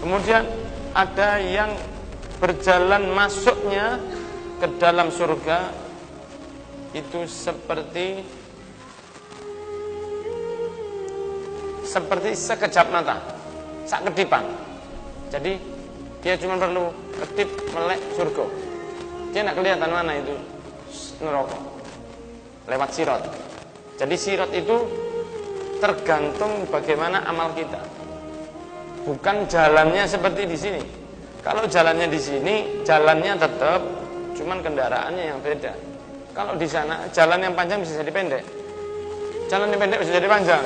Kemudian ada yang berjalan masuknya ke dalam surga itu seperti sekejap mata, sak kedipan. Jadi dia cuma perlu kedip melek surga. Dia tidak kelihatan mana itu neraka lewat sirat. Jadi sirat itu tergantung bagaimana amal kita. Bukan jalannya seperti di sini. Kalau jalannya di sini, jalannya tetap, cuman kendaraannya yang beda. Kalau di sana, jalan yang panjang bisa jadi pendek. Jalan yang pendek bisa jadi panjang.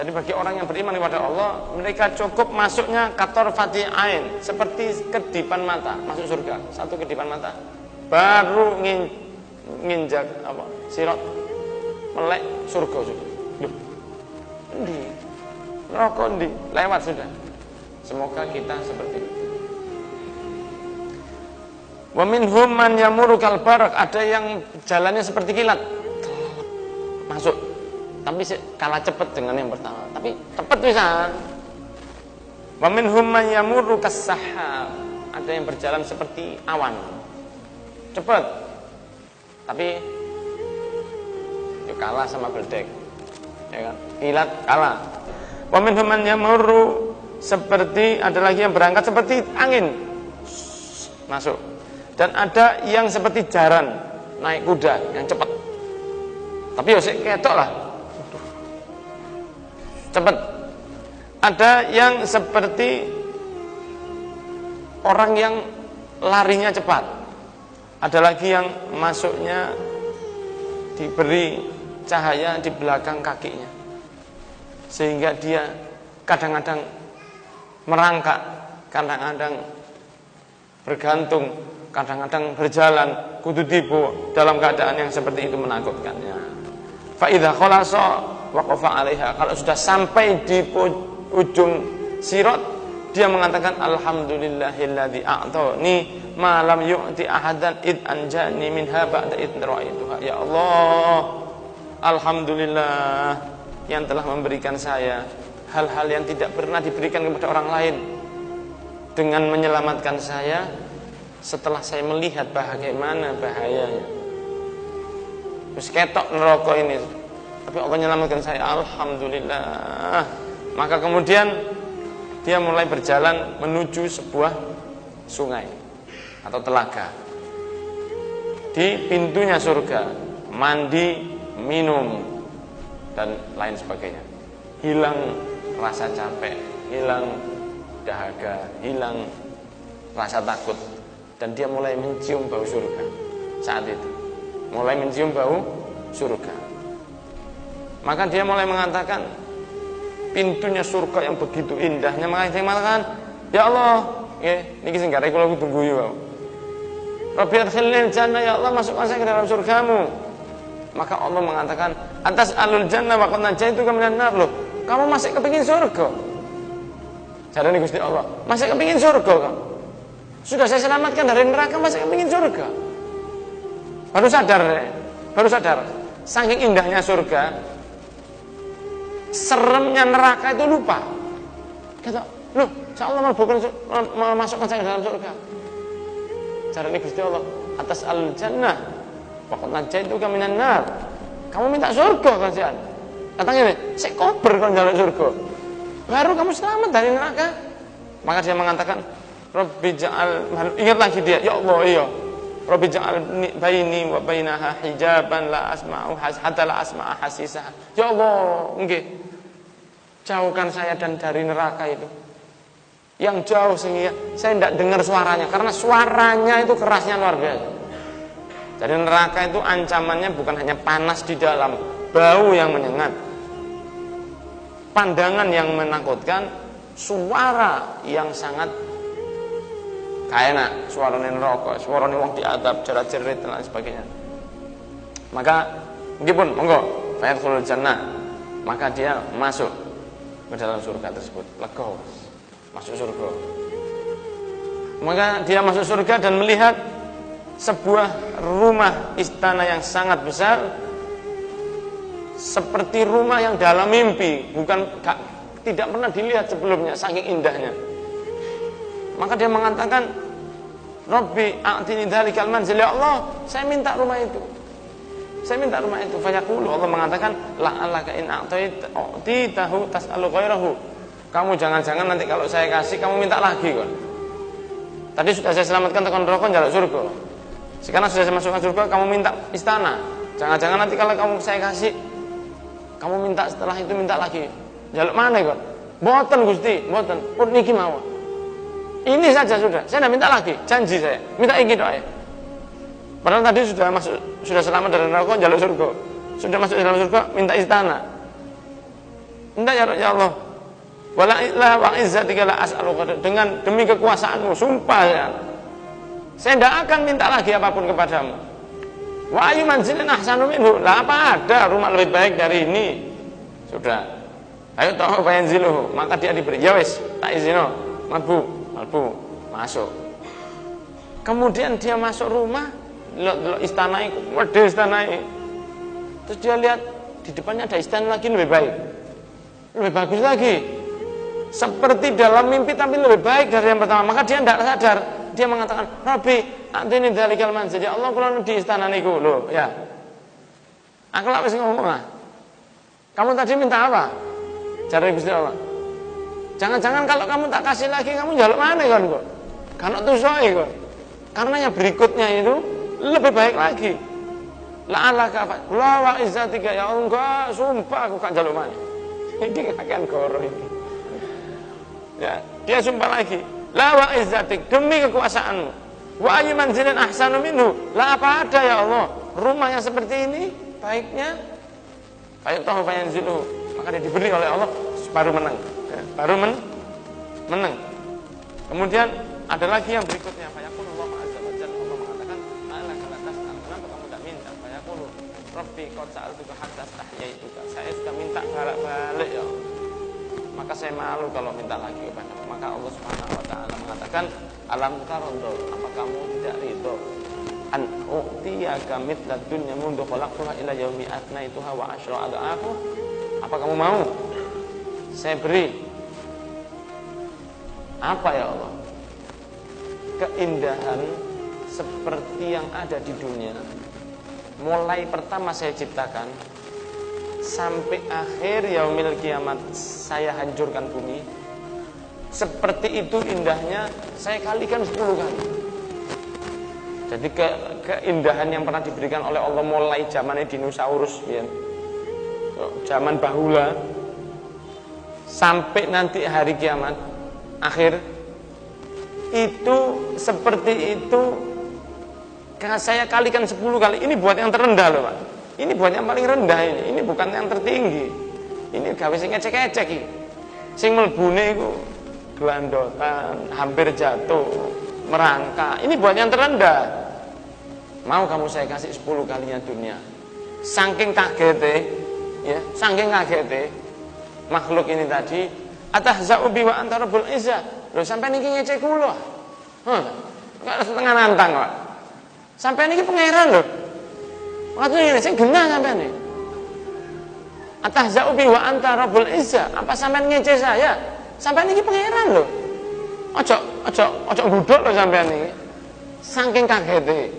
Jadi bagi orang yang beriman kepada Allah, mereka cukup masuknya kator fatih ain, seperti kedipan mata, masuk surga. Satu kedipan mata, baru nginjak sirat, melek surga sudah. Endi? Neraka endi? Lewat sudah. Semoga kita seperti itu. Wa minhum man yamuru kal barak, ada yang jalannya seperti kilat. Masuk. Tapi kalah cepat dengan yang pertama. Tapi cepat pisan. Wa minhum man yamuru kas-sahab, ada yang berjalan seperti awan. Cepat. Tapi kalah sama beldek. Ya kan? Kilat kalah. Wa minhum man yamuru, seperti ada lagi yang berangkat seperti angin. Masuk. Dan ada yang seperti jaran naik kuda yang cepat. Tapi ya sik ketok lah. Cepat. Ada yang seperti orang yang larinya cepat. Ada lagi yang masuknya diberi cahaya di belakang kakinya, sehingga dia kadang-kadang merangkak, kadang-kadang bergantung, kadang-kadang berjalan kudu tiba dalam keadaan yang seperti itu menakutkannya. Fa idza khalasa waqafa 'alaiha, kalau sudah sampai di ujung sirat, dia mengatakan alhamdulillahilladzi a'tani ma lam yu'ti ahadan id anjani minha ba'da id ra'aituha. Ya Allah, alhamdulillah yang telah memberikan saya hal-hal yang tidak pernah diberikan kepada orang lain, dengan menyelamatkan saya setelah saya melihat bagaimana bahayanya. Terus ketok neraka ini, tapi Allah menyelamatkan saya, alhamdulillah. Maka kemudian dia mulai berjalan menuju sebuah sungai atau telaga. Di pintunya surga, mandi, minum, dan lain sebagainya. Hilang rasa capek, hilang dahaga, hilang rasa takut, dan dia mulai mencium bau surga. Saat itu mulai mencium bau surga. Maka dia mulai mengatakan, pintunya surga yang begitu indahnya, maka dia mengatakan, ya Allah, niki sing gare kula tunggu yo. Rabbi adkhilnil jannah, ya Allah masukkan saya ke dalam surgamu. Maka Allah mengatakan, atas alul jannah wa qad najaituka minan nar. Loh, kamu masih kepingin surga? Jarane Gusti Allah, masih kepingin surga kan? Sudah saya selamatkan dari neraka, masih kepingin surga? Baru sadar, saking indahnya surga, seremnya neraka itu lupa. Kata, loh, Allah mau masukkan saya ke dalam surga. Jarane Gusti Allah, atas alul jannah wa qad najaituka minan nar. Kamu minta surga kan sian? Katanya nih, sik kober kon njaluk surga. Baru kamu selamat dari neraka. Maka dia mengatakan, Rabbi ja'al, ingat lagi dia, ya Allah, iya. Rabbi ja'al baini wa bainaha hijaban la asma'u hatta la asma'a hasisah. Ya Allah, nggih. Jauhkan saya dan dari neraka itu. Yang jauh sehingga saya tidak dengar suaranya, karena suaranya itu kerasnya luar biasa. Jadi neraka itu ancamannya bukan hanya panas di dalam, bau yang menyengat, pandangan yang menakutkan, suara yang sangat kaenak, suarane neraka, suarane wong diadab, jerat-jerit dan lain sebagainya. Maka meskipun monggo fayadkhulul jannah, maka dia masuk ke dalam surga tersebut, lega, masuk surga. Maka dia masuk surga dan melihat sebuah rumah istana yang sangat besar, seperti rumah yang dalam mimpi, bukan tidak pernah dilihat sebelumnya, saking indahnya. Maka dia mengatakan, Rabbi a'tini dzalikal manzil, ya Allah, saya minta rumah itu. Saya minta rumah itu. Fayaqulu, Allah mengatakan, la'allaka in a'titahu tas'alu ghairahu. Kamu jangan-jangan nanti kalau saya kasih kamu minta lagi kok. Tadi sudah saya selamatkan tekan neraka njaluk surga. Sekarang sudah saya masukkan surga, kamu minta istana. Jangan-jangan nanti kalau kamu saya kasih kamu minta setelah itu minta lagi. Njaluk mana kok? Mboten Gusti, mboten. Pun niki mawon. Ini saja sudah. Saya tidak minta lagi, janji saya. Minta iki tok ae. Padahal tadi sudah selamat dari neraka, njaluk surga. Sudah masuk dalam surga, minta istana. Minta ya Allah. Wala ilaha wa izzatika la as'aluka, dengan demi kekuasaanmu sumpah ya. Saya tidak akan minta lagi apapun kepadamu. Wa ayu manzilin ahsanu minhu, lah apa ada rumah lebih baik dari ini? Sudah. Ayo tahu fayanziluhu, maka dia diberi. Ya wis, tak izino, malbu, masuk. Kemudian dia masuk rumah, lihat istana itu, waduh istana itu. Terus dia lihat di depannya ada istana lagi lebih baik, lebih bagus lagi. Seperti dalam mimpi tapi lebih baik dari yang pertama. Maka dia tidak sadar. Dia mengatakan, Rabbi, atini dzalikal manzil. Ya Allah, kula di istana niku lho, ya. Aku lak wis ngomong ah. Kamu tadi minta apa? Jare Gusti Allah. Jangan-jangan kalau kamu tak kasih lagi kamu njaluk mana kan kok? Kan tusoke kok. Karena yang berikutnya itu lebih baik lagi. La'alaka fa la wa izzatika, ya Allah, enggak, sumpah aku gak njaluk mana. Iki akan goro iki. Ya, dia sumpah lagi. La wa izzatik, demi kekuasaanmu. Wa ayyu manzilin ahsanu minhu, la apa ada ya Allah rumah yang seperti ini baiknya. Fayatahu fayanzilu, maka dia diberi oleh Allah baru menang. Ya, baru menang. Kemudian ada lagi yang berikutnya, fayaqulullah azza wa jalla, Allah mengatakan, ala kala tas'al, kenapa kamu tak minta? Fayaqulu Rabbi qad sa'altuka hatta tahyaituka, saya sudah minta balik ya Allah. Maka saya malu kalau minta lagi kepadamu. Maka Allah Subhanahu wa taala mengatakan, alam taraddo, apa kamu tidak ridho an u'tiyaka mithla dunya mundu khalaqtuha ila yaumi atnaituha wa asyra adaafu? Apa kamu mau saya beri apa ya Allah? Keindahan seperti yang ada di dunia, mulai pertama saya ciptakan sampai akhir yaumil kiamat saya hancurkan bumi. Seperti itu indahnya saya kalikan 10 kali. Jadi keindahan yang pernah diberikan oleh Allah mulai zamannya dinosaurus ya, zaman bahula sampai nanti hari kiamat akhir, itu seperti itu saya kalikan 10 kali. Ini buat yang terendah loh Pak. Ini buat yang paling rendah ini. Ini bukan yang tertinggi. Ini gawe sing ngecek-ngecek iki. Sing mlebune iku gelandotan, hampir jatuh, merangkak. Ini buat yang terendah. Mau kamu saya kasih 10 kalinya dunia. Saking kagete, ya, saking kagete makhluk ini tadi, atahza'u bi wa anta rabbul izzah. Lho sampean iki ngecek kula. Enggak setengah nantang, Pak. Sampean iki pangeran lho. Waktu ini saya genah sampean nih. Atahza'u bi wa anta rabbul izzah. Apa sampean ngece saya? Sampean iki pangeran lho. Ojo guduk lho sampean iki. Saking kagete.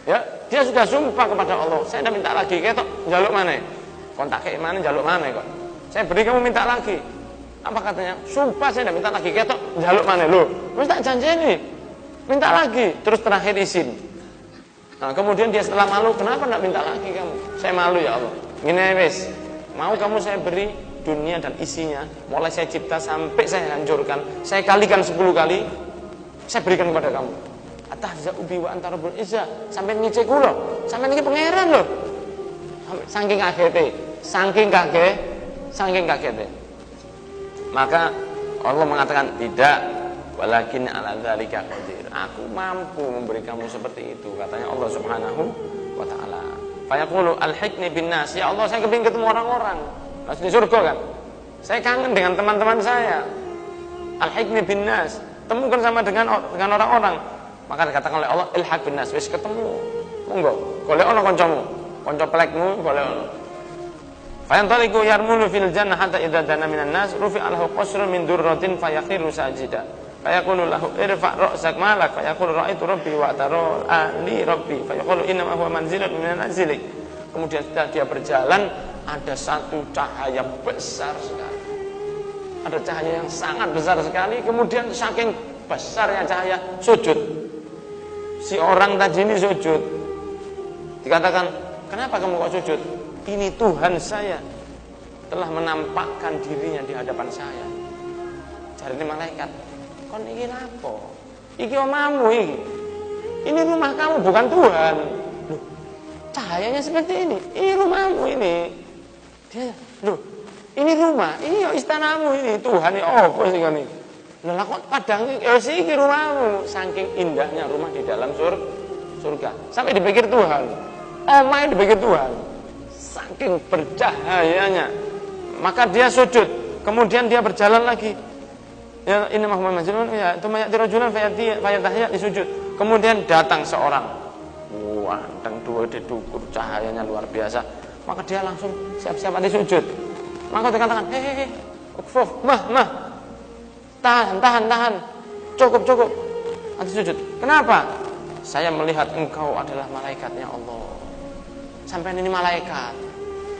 Ya, dia sudah sumpah kepada Allah. Saya tidak minta lagi, ketok njaluk mana? Kontak ke mana njaluk mana kok? Saya beri kamu minta lagi. Apa katanya? Sumpah saya tidak minta lagi, ketok njaluk mana lho? Wis tak janjeni. Minta lagi, terus terakhir izin. Nah, kemudian dia setelah malu, kenapa tidak minta lagi kamu? Saya malu ya Allah. Gini wis, mau kamu saya beri dunia dan isinya, mulai saya cipta sampai saya hancurkan, saya kalikan 10 kali, saya berikan kepada kamu. Atahza'u bi wa anta rabbul izzah. Sampai ngecek kula, sampai niki pangeran lho. Saking kagete. Maka Allah mengatakan tidak, walakin ala dzalika qadir. Aku mampu memberi kamu seperti itu, katanya Allah Subhanahu wa taala. Fa yaqulu alhiqni bin nas, ya Allah saya kepingin ketemu orang-orang. Di surga kan. Saya kangen dengan teman-teman saya. Alhiqni bin nas, temukan sama dengan orang-orang. Maka dikatakan oleh Allah, ilhaq bin nas, wis ketemu. Monggo, golek ana kancamu, kanca plekmu golek ana. Fayantaliqu yarmulu fil jannah hatta idza dana minan nas rufi'a lahu qasrun min durratin fayakhiru sajida. Fayaqulu lahu irfa' ra'sak malak fayaqulu ra'aitu rabbi wa tara ali rabbi fayaqulu inna ma huwa manzilatun minan nazilik. Kemudian setelah dia berjalan, ada satu cahaya besar sekali. Ada cahaya yang sangat besar sekali. Kemudian saking besarnya cahaya, sujud. Si orang tadi ini sujud. Dikatakan, kenapa kamu kok sujud? Ini Tuhan saya telah menampakkan dirinya di hadapan saya. Cari ini malaikat, kon iki apa? Iki omamu iki. Ini rumah kamu, bukan Tuhan. Loh, cahayanya seperti ini rumahmu ini. Dia, loh, ini rumah, ini istanamu ini, Tuhan ini apa sih kan ini? Lah kok padang iki rumahmu, saking indahnya rumah di dalam surga. Sampai dipikir Tuhan. Omah dipikir Tuhan. Saking bercahayanya. Maka dia sujud, kemudian dia berjalan lagi. Ya ini Muhammad majnun ya, tumayati rajulan fayatahya disujud. Kemudian datang seorang. Wanteng dua dedukur, cahayanya luar biasa. Maka dia langsung siap-siap di sujud. Maka dia katakan, hehehe, ukfuf, mah, tahan, cukup, nanti sujud. Kenapa? Saya melihat engkau adalah malaikatnya Allah. Sampai ini malaikat.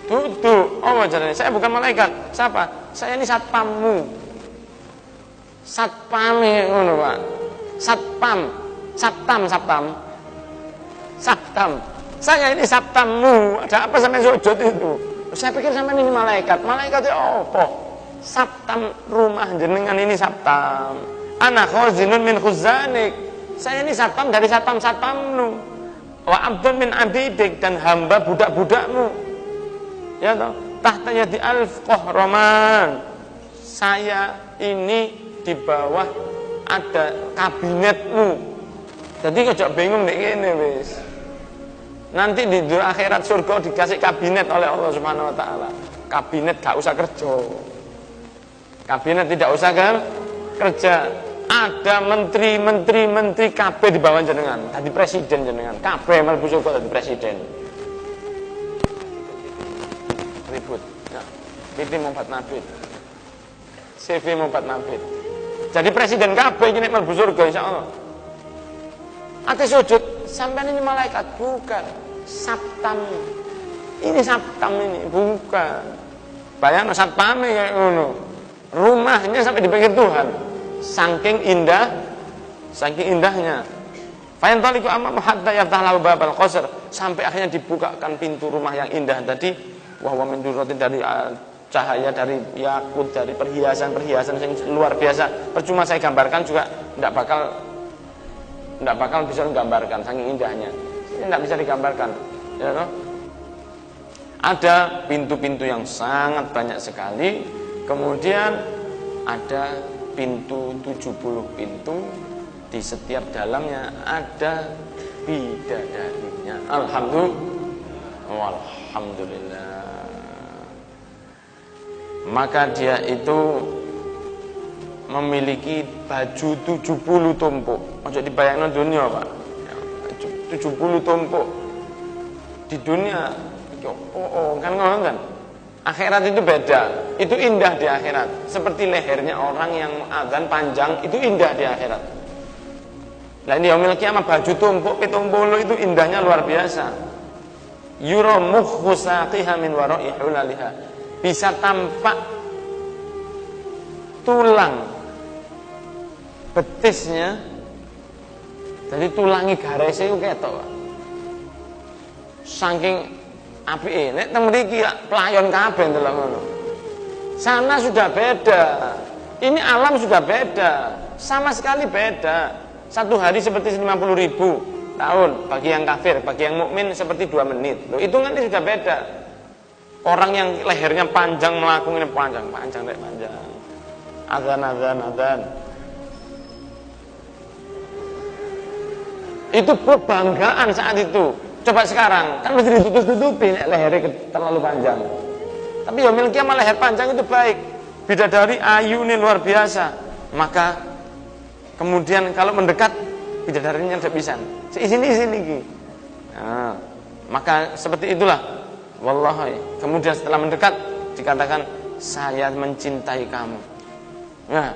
Duduk, oh wajarnya, saya bukan malaikat. Siapa? Saya ini satpammu. Satpame, ngono Pak. Satpam. Saya ini saptammu. Ada apa sampai sujud itu? Saya pikir sampai ini malaikat. Malaikatnya apa? Saptam rumah jenengan ini saptam. Ana khazinun min khuzanik. Saya ini saptam dari satpam-satpammu. Wa abdun min abidik, dan hamba budak-budakmu. Ya toh? Tahta yadi alf qahraman. Saya ini di bawah ada kabinetmu. Jadi kejak bingung nek ngene wis. Nanti di akhirat surga dikasih kabinet oleh Allah Subhanahu wa taala. Kabinet gak usah kerja. Kabinet tidak usah kerja. Ada menteri kabeh di bawah jenengan. Tadi presiden jenengan. Kabeh mlebu surga dadi presiden. Ribut. Ya. Titi mumpat nabit. CV mumpat nabit. Jadi presiden kabeh iki nek mlebu surga insyaallah. Ate sujud, sampai ini malaikat, bukan saptam. Ini saptam ini, bukan. Bayangno satpame kayak ngono. Rumahnya sampai dipikir Tuhan. Saking indahnya. Fayantaliqu amam hatta yaftahu babal qasr, sampai akhirnya dibukakan pintu rumah yang indah tadi. Wa huwa min durratin, dari cahaya, dari yakut, dari perhiasan yang luar biasa. Percuma saya gambarkan juga tidak bakal bisa menggambarkan saking indahnya. Ini tidak bisa digambarkan, ya toh? Ada pintu-pintu yang sangat banyak sekali. Kemudian ada pintu 70 pintu. Di setiap dalamnya ada bidadarinya. Alhamdulillah. Maka dia itu memiliki baju 70 tumpuk. Ojo dibayangno dunia, Pak. 70 tumpuk. Di dunia kan ngono kan. Akhirat itu beda. Itu indah di akhirat. Seperti lehernya orang yang azan panjang, itu indah di akhirat. Lah ini yaumil kiamah baju tumpuk 70 itu indahnya luar biasa. Yura mukhu saqiha min wara'i hulaliha. Bisa tampak tulang betisnya, jadi tulangi garese itu ketok. Saking apike, nek teng mriki pelayon kabeh ndelok ngono. Sana sudah beda. Ini alam sudah beda. Sama sekali beda. Satu hari seperti 50.000 tahun bagi yang kafir, bagi yang mukmin seperti 2 menit. Loh, itu nanti sudah beda. Orang yang lehernya panjang melakukan ini panjang. Azan. Itu kebanggaan saat itu. Coba sekarang, kan mesti ditutup-tutupi lehernya terlalu panjang. Tapi yaumil kiamah leher panjang itu baik. Bidadari ayu ini luar biasa. Maka kemudian kalau mendekat bidadarinya tidak bisa. Sini. Nah, maka seperti itulah Wallahi. Kemudian setelah mendekat dikatakan saya mencintai kamu. Nah,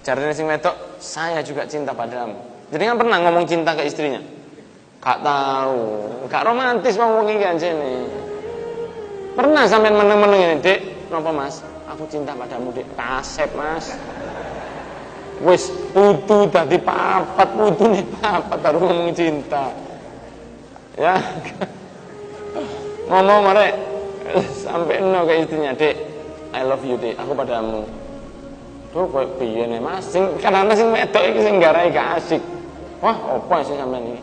jarine sing wedok, saya juga cinta padamu. Jadi kan pernah ngomong cinta ke istrinya? Gak tahu, gak romantis ngomong iki anjene. Pernah sampean meneng-meneng ini, Dik, napa Mas? Aku cinta padamu, Dik. Kasep, Mas. Wis putu dadi papat, putune papat baru ngomong cinta. Ya. Ngomong merek sampai no ke istrinya, Dek, I love you, Dek, aku padamu. Tuh koyo piye nih Mas, sing kadang-kadang sing wedok iki sing garai gak asik. Wah, apa sih sampean iki?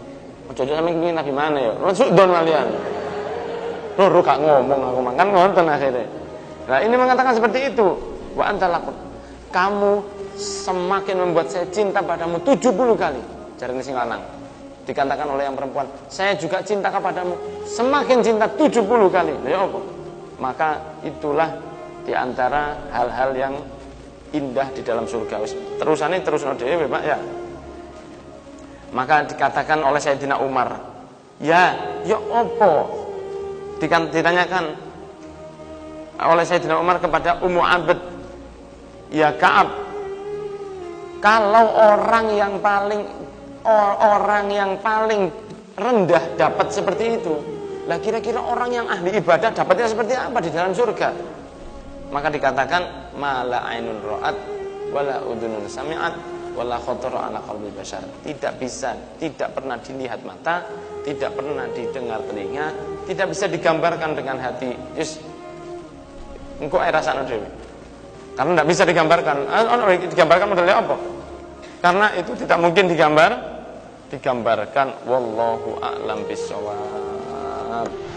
Ojo-ojo sampean iki nabi mana ya? Masuk don kalian. Lho gak ngomong aku makan ngonten akhirnya. Nah, ini mengatakan seperti itu. Wa antalaqut. Kamu semakin membuat saya cinta padamu 70 kali. Jarine sing lanang. Dikatakan oleh yang perempuan, saya juga cinta kepadamu, semakin cinta 70 kali. Ya apa? Maka itulah diantara hal-hal yang indah di dalam surga. Terusannya terus dhewe Pak ya. Maka dikatakan oleh Sayyidina Umar, ya apa? Ditanyakan oleh Sayyidina Umar kepada Ummu Abd, ya Ka'ab, kalau orang yang paling rendah dapat seperti itu, lah kira-kira orang yang ahli ibadah dapatnya seperti apa di dalam surga? Maka dikatakan mala ainun ra'at wala udhunun sami'at wala khatara ala qalbi bashar. Tidak pernah dilihat mata, tidak pernah didengar telinga, tidak bisa digambarkan dengan hati. Just engko ae rasane dhewe. Karena tidak bisa digambarkan. Digambarkan modelnya apa? Karena itu tidak mungkin digambarkan. Wallahu a'lam bishawab.